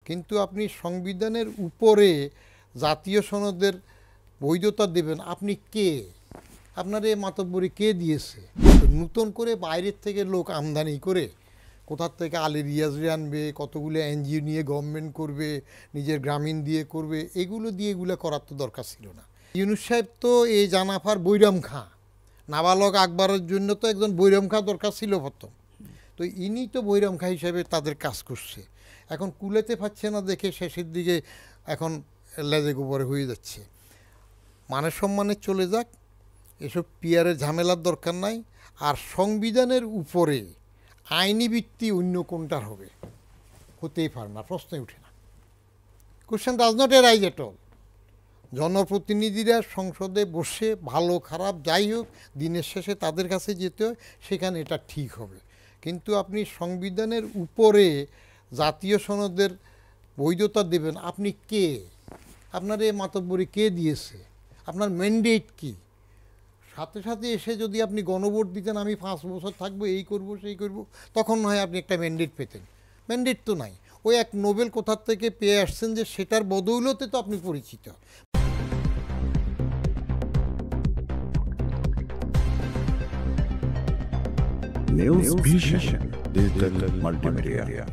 কিন্তু আপনি সংবিধানের উপরে জাতীয় সনদের বৈধতা দেবেন, আপনি কে? আপনার এই মাতব্বরি কে দিয়েছে? নতুন করে বাইরের থেকে লোক আমদানি করে কোথার থেকে আলী রিয়াজরে আনবে, কতগুলো এনজিও নিয়ে গভর্নমেন্ট করবে, নিজের গ্রামীণ দিয়ে করবে, এগুলো দিয়ে এগুলো করার তো দরকার ছিল না। ইউনুস সাহেব তো এই জানাফার বৈরাম খাঁ, নাবালক আকবরের জন্য তো একজন বৈরাম খাঁ দরকার ছিল প্রথম। তো ইনি তো বৈরাম খাঁ হিসেবে তাদের কাজ করছে। এখন কুলেতে পাচ্ছে না দেখে শেষের দিকে এখন লেজে গোবরে হয়ে যাচ্ছে। মানের সম্মানে চলে যাক, এসব পিয়ারের ঝামেলার দরকার নাই। আর সংবিধানের উপরে আইনি ভিত্তি অন্য কোনটার হবে? হতেই পারে না, প্রশ্নই উঠে না। Question does not arise at all. জনপ্রতিনিধিরা সংসদে বসে ভালো খারাপ যাই হোক, দিনের শেষে তাদের কাছে যেতে হয়, সেখানে এটা ঠিক হবে। কিন্তু আপনি সংবিধানের উপরে জাতীয় সনদের বৈধতা দেবেন, আপনি কে? আপনার এই মাতব্বরি কে দিয়েছে? আপনার ম্যান্ডেট কি? সাথে সাথে এসে যদি আপনি গণভোট দিতেন, আমি 5 বছর থাকবো, এই করব সেই করব, তখন হয় আপনি একটা ম্যান্ডেট পেতেন। ম্যান্ডেট তো নাই। ওই এক নোবেল কোথার থেকে পেয়ে আসছেন যে সেটার বদৌলতে তো আপনি পরিচিত। News Vision, Digital Multimedia.